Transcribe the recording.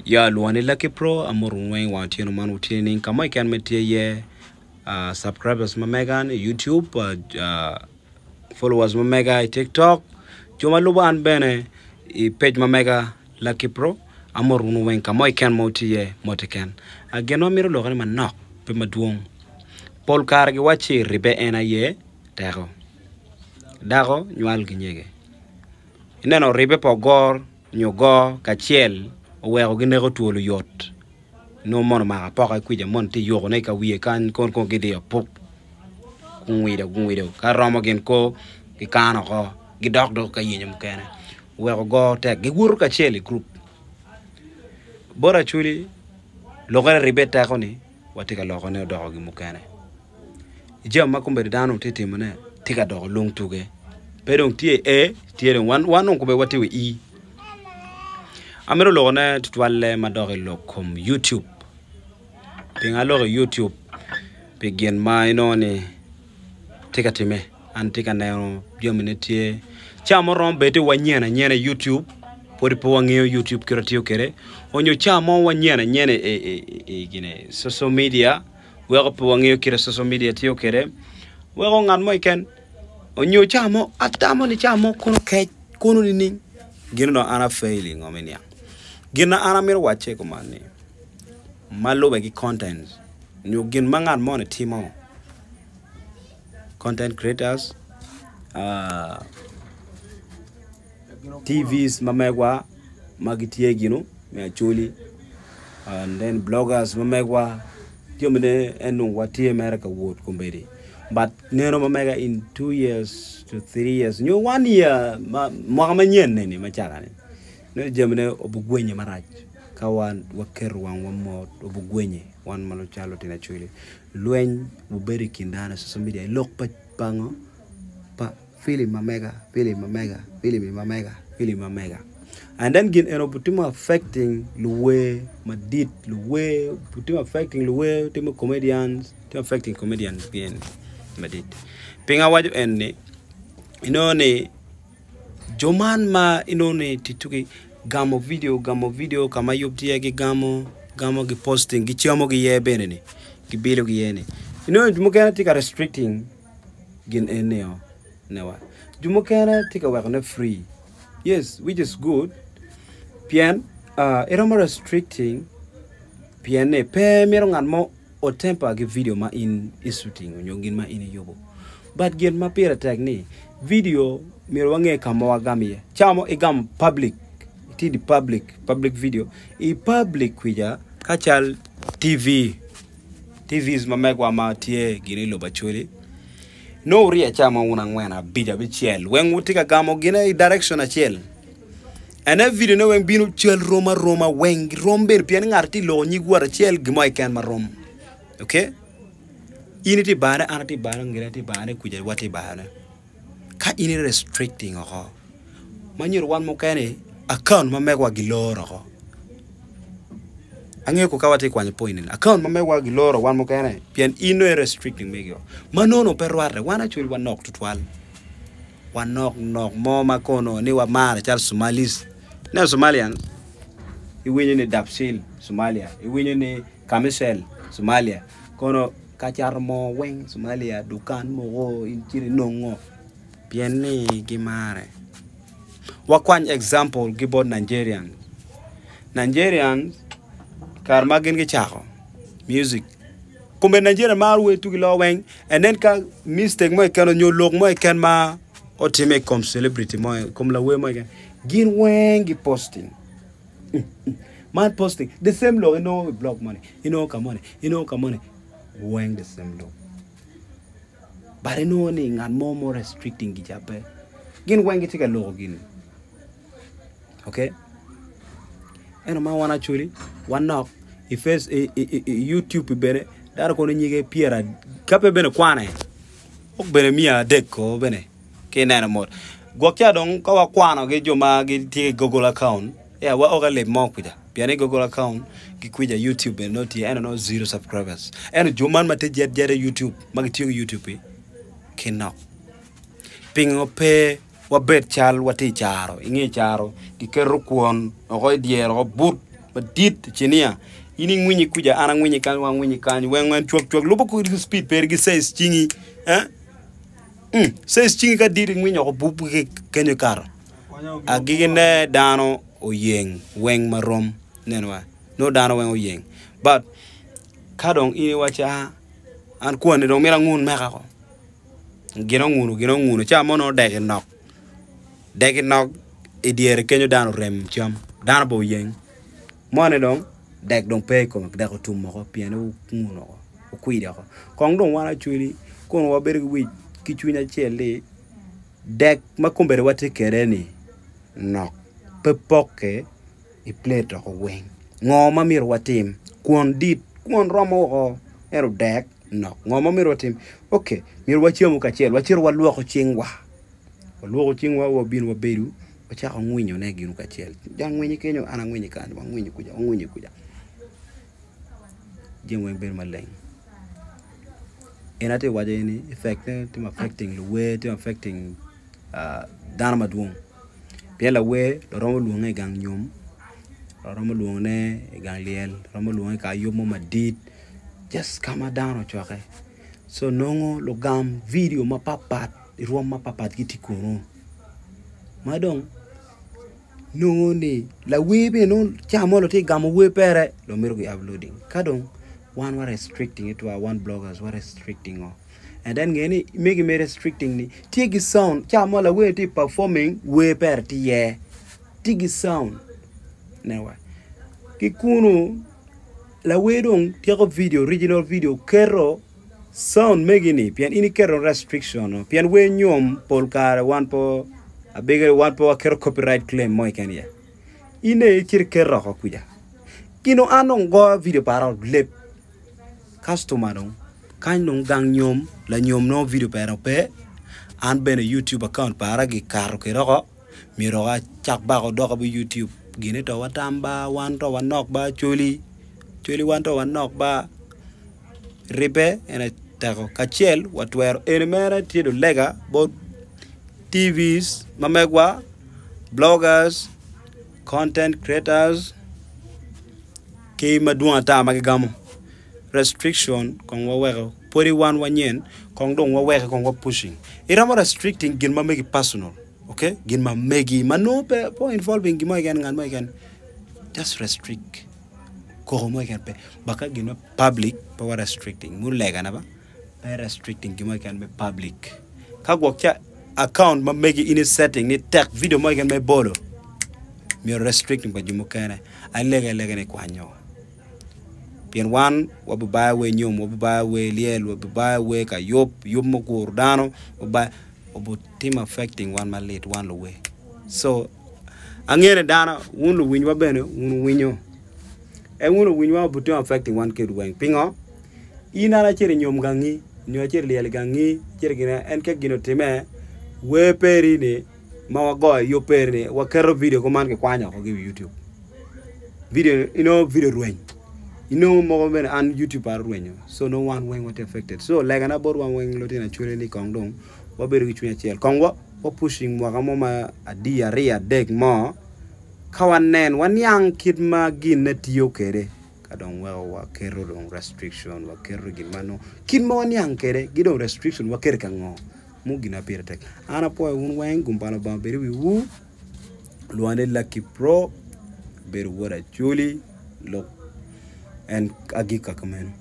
Ya luani Lucky Pro amorunwe watino man utini kama ikan metie ye subscribers mamegan YouTube followers mamega TikTok joma luban bene page mamega Lucky Pro amorunwe kama ikan motie motekan ageno miro logani manok pe maduong Paul Kargi wachi ribe ena ye dago nywal ginyege ineno ribe pogor nyogo kachiel oweho ginego tuolo yot no mono maka poka kwija mon ti yogo ne ka wiye kan kon gide pop gungwida ka romo gen ko gikano ko gidok ka yinyum kene weho go tek giwuru kachiel group bora chuli logare ribeta koni watika logo ne dogo gi mukene jama kumbe dano titimone tika dogo long tuge pedong tie tie one kumbe watiwe amero logone tutwalle madore lokom YouTube pinga logo YouTube begin ma inoni tika time antika neo biominetie chamo rombete wanyena nyene YouTube podi po wangeo YouTube kiratio kere onyo chamo wanyena nyene gine social media wego po wangeo kire social media tio kere wego ngan mo iken onyo chamo atamo ni chamo kono ni gino no ana failing omenia gina ana mir wache ko mani malo be content nyu gin mangan mon timo content creators TVs mamegwa magitie gino me achuli and then bloggers mamegwa tiomene enu watie America wood kumbedi but neno mamega in 2 years to 3 years nyu 1 year mo manyen ni machara ni no jemne obugwenye maraj kawan waker wan wamo obugwenye wan malo chalo tina chuli lwen buberi kindana social media lok pa pango pa film mamega and then gin eno butimo affecting luwe madit luwe butimo affecting luwe timo comedians timo affecting comedians bien madit pinga waju enne inone joman ma inone tituki gamo video kama yoptia gi gamo gi posting gi chamo gi yebene ni gi bilo gi yene inone jumukena tika restricting gin eneo newa jumukena tika wakna free yes which is good pian eroma restricting pian pe mero ngan mo o tempa gi video ma in shooting nyongin ma in yobo but gen ma pera tag ni video mero wange kama wagamie chamo igam public the public video public kwija kachal TVs mamegwa ma tie gine lo bachuli no ria chamo una ngwena bija bichiel wen utika gamo gine direction achiel and every video no wen binu chiel roma wen romber pian ngarti lo nyigwara chiel gimo ikan marom okay initi bana anati bana ngirati bana kuja wati bana ka ini restricting ho manyer wan mo kane account mamegwa giloro ho ange ko kawati kwanye point account mamegwa giloro wan mo kane pian ino restricting megyo manono perware wana chuli wanok tutwal wanok mo makono ni wa mara chal Somalis na Somalian iwenye ni Dapsil Somalia iwenye ni Kamisel Somalia kono kachar mo weng Somalia dukan mo go inchiri nongo piani gimare wakwan example gibon Nigerians karmagen ge chako music kumbe Nigeria marwe tu gilo weng and then ka mistake mo kano nyolok mo ken ma otime comme celebrity mo comme la we mo gin weng gi posting man posting the same law block money come on weng the same law but ni ngan more restricting gi jape gin weng tika law gin okay eno ma wana chuli wanok ifes YouTube bene dar ko nyige piera kape bene kwane ok bene mia deko bene ke nana mod gokya don ko wa kwano ge joma ge ti Google account ya wa ogale mo kuja piani Google account gi kuja YouTube bene not ya no 0 subscribers eno joman mate jere YouTube magti YouTube ke no pingo pe wa bet chal wati charo ingi charo ki keru kwon o dier o but madit chinia ini ngwinyi kuja ana ngwinyi kan wa ngwinyi kan wen chok lobo ko speed per gi says chingi says chingi ka dit ngwinyi ko bubu ke kenyo kar agigine dano oyeng weng marom nenwa no dano weng oyeng but kadong ini wacha an kuone dong mira ngun meka ko gino ngunu cha mono dege nok idiere kenyo dano rem cham dano bo yeng mone dong dek dong pe ko dek tum mo piano ngunu ko kuida ko kong dong wana chuli kon wa ber wi kichunya chele dek makombere wate kereni nok pepoke I plate ko weng ngoma mir watim kuon dit kuon romo ko ero dek no ngoma mir watim okay mir wachiemo kachiel wachiro waluoko chingwa wo bin wa beru wachako ngwinyo ne ginu kachiel jan ngwinyi kenyo ana ngwinyi kan wa ngwinyi kuja jem weng ber maleng enate waje ni effect tim affecting the way tim affecting dana maduong pela we romo luonge gang nyom romo luongne gang liel romo luonge ka yomo madit just come down choke so nongo logam video mapapat ruom mapapat kitikono madong nongo ni la webe no chamolo te gamo we pere lo miro gi uploading kadong one were restricting it to one bloggers were restricting o and then ngeni make me restricting ni tigi sound chamolo we te performing we pere ti ye tigi sound newa kikuno la wedong tiako video original video kero sound megini pian ini kero restriction pian we nyom polkar one po a bigger one po kero copyright claim mo kenya ine kir kero ko kuja kino anong go video para lep customer dong kan dong gang nyom la nyom no video para pe an ben YouTube account para gi karo kero ko miro ga chak ba ko do ko YouTube gine to watamba wan to wanok ba chuli wan to wanok ba ribe ena tako kachiel watwero enmera tiedo lega both TVs mamegwa bloggers content creators ke madua ta magamo restriction kon wawego pori wan wanyen kon don wawego kon wa pushing iramo restricting gin mamegi personal okay gin mamegi manope po involving gimo again ngan mo again just restrict ko mo again pe baka gin public power restricting mu lega na ba restricting gimo again be public kagwo kya account mamegi in setting ni tech video mo again me bolo mi restricting ba gimo kana ay lega ne kwanyo pien wan wabuba we nyom wabuba we liel wabuba we ka yop mo kurdano wabuba obo team affecting one malit one way so angere dana wunu winwa bene wunu winyo e wunu winwa obo team affecting one kid weng pingo ina na chere nyom gangi nyo chere liel gangi chere gina en ke gino time we peri ni ma wago yo peri ni wakero video ko man ke kwanya ko gi YouTube video video rueng mo bene an YouTube ar ruenyo so no one weng what affected so like an abor one weng lotina chure ni kongdong waberu gi chunya chiel kongwa pushing mo kamo ma adia ria deg mo kawanen wanyang kid ma gin na tiyo kere kadong wa kero dong restriction wa kero gin mano kid mo wanyang kere gidong restriction wa kere kango mu gina pira tek ana po un weng gumbana ba beru wu luane Lucky Pro beru wora chuli lo and agika kameno